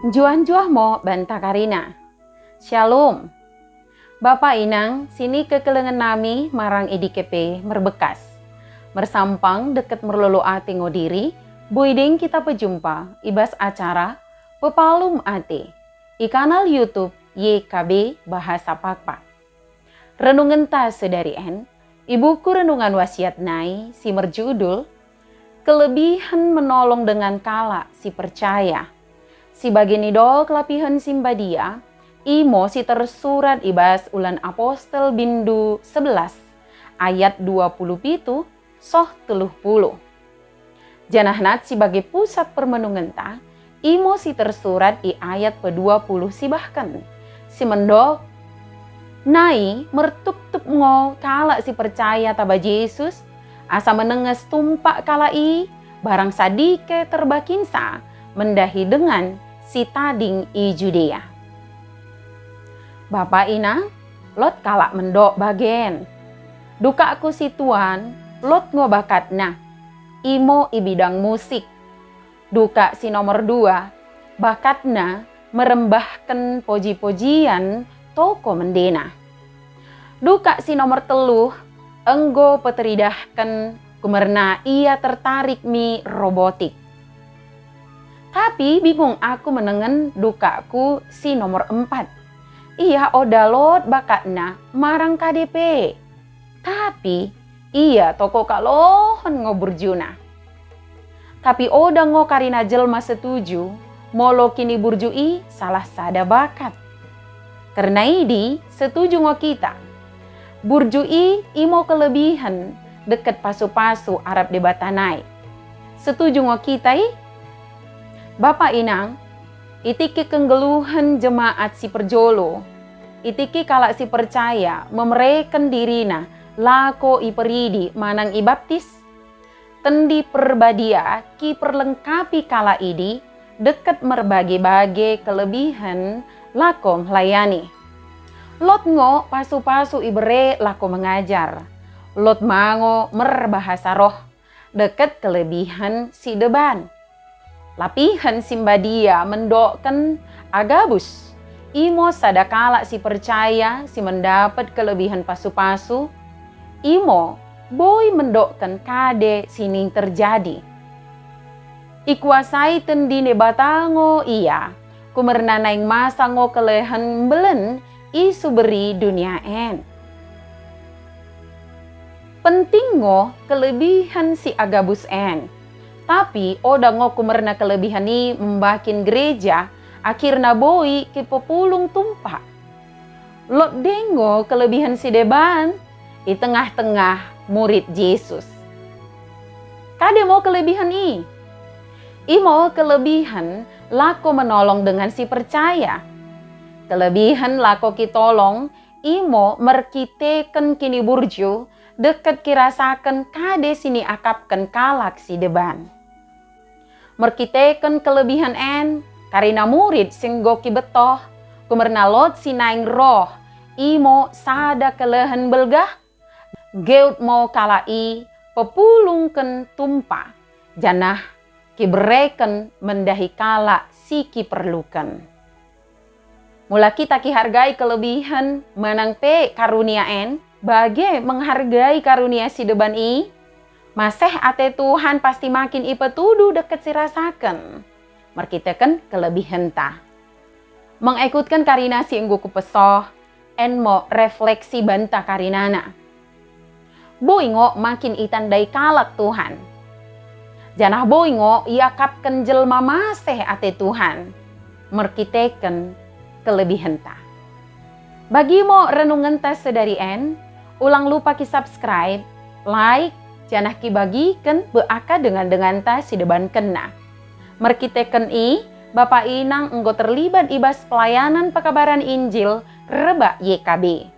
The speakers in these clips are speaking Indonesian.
Juan-juah mo banta Karina. Shalom. Bapak Inang, sini kekelengan nami marang idikepe merbekas. Mersampang deket merlolo ate ngodiri, buiding kita pejumpa, ibas acara, pepalum ate. I kanal YouTube YKB Bahasa Pakpak. Renungan ta sedari en, ibuku renungan wasiat nai, si merjudul, kelebihan menolong dengan kala si percaya. Si bagian idol kelapihan simbadia, imo si tersurat ibas ulan apostel bindu 11 ayat 27 soh 30. Janahnat si bagi pusat permenungan ta, imo si tersurat i ayat pe-20 si bahkan. Si mendok, nai mertup-tup ngo kala si percaya taba Yesus, asa menenges tumpak kala i, barang sadike terbakinsa, mendahi dengan si tading i Judea. Bapak Ina, lot kalak mendok bagen. Duka aku si Tuan, lot ngobakatna. Imo i bidang musik. Duka si nomor 2, bakatna merembahkan poji-pojian toko mendena. Duka si nomor 3, enggo peteridahkan kumerna ia tertarik mi robotik. Tapi bingung aku menengen dukaku si nomor 4. Ia odalot bakatna marang KDP. Tapi ia toko kalohon ngoburjuna. Tapi oda ngo karina jelma setuju, molo kini burjui salah sada bakat. Karena ini setuju ngo kita. Burjui imo kelebihan deket pasu-pasu Arab debatanai. Setuju ngo kita Bapak Inang, itiki kenggeluhan jemaat si perjolo, itiki kalak si percaya memereken dirina lako iperidi manang ibaptis, tendi perbadia ki perlengkapi kala idi deket merbagi-bagi kelebihan lako melayani. Lot ngo pasu-pasu ibere lako mengajar, lot mango merbahasa roh deket kelebihan si deban. Lapihan simbadia mendokkan agabus. Imo sadakala si percaya si mendapat kelebihan pasu-pasu. Imo boy mendokkan kade sini terjadi. Ikuasai tendine batango iya. Kumerna naing masa ngo kelehan belen isu beri dunia en. Penting ngo kelebihan si agabus en. Tapi oda ngo kumerna kelebihan ni membakin gereja, akhirna boi ke populung tumpak. Lot dengo kelebihan si deban, di tengah-tengah murid Yesus. Kade mau kelebihan i? Imo kelebihan lako menolong dengan si percaya. Kelebihan lako kitolong, imo merkiteken kini burju, deket kirasakan kade sini akapkan kalak si deban. Merkiteken kelebihan en, karina murid sing goki betoh, kumerna lot sinaing roh, imo sada kelehan belgah, geut mau kalai, pepulungken tumpa, janah kibereken mendahi kala si ki perlukan. Mula kita ki hargai kelebihan menang pe karunia en, bage menghargai karunia si deban i, maseh ate Tuhan pasti makin ipetudu deket si rasakan. Merkiteken kelebihan ta. Mengikutkan karina si enggu kupesoh, en mo refleksi banta karinana. Boy ngo makin itandai kalak Tuhan. Janah boy ngo iakapkan jelma maseh ate Tuhan. Merkiteken kelebihan ta. Bagi mo renungan ta sedari en, ulang lupa ki subscribe, like, janah ki bagikan beaka dengan ta si deban kena. Merkiteken i, Bapak Inang enggo terlibat ibas pelayanan pekabaran Injil reba YKB.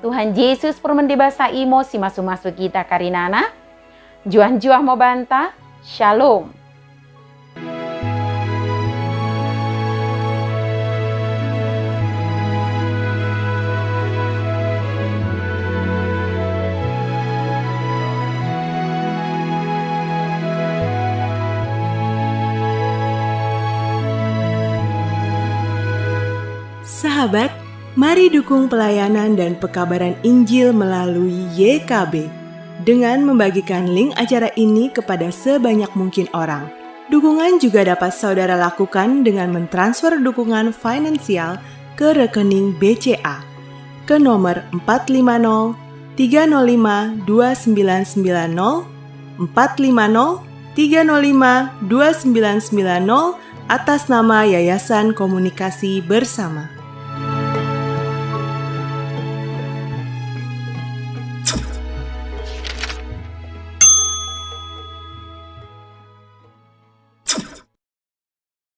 Tuhan Yesus permendebasa imo si masu-masu kita karinana. Juan-juah mo banta, shalom. Sahabat, mari dukung pelayanan dan pekabaran Injil melalui YKB dengan membagikan link acara ini kepada sebanyak mungkin orang. Dukungan juga dapat saudara lakukan dengan mentransfer dukungan finansial ke rekening BCA ke nomor 450 305 2990 450 305 2990 atas nama Yayasan Komunikasi Bersama.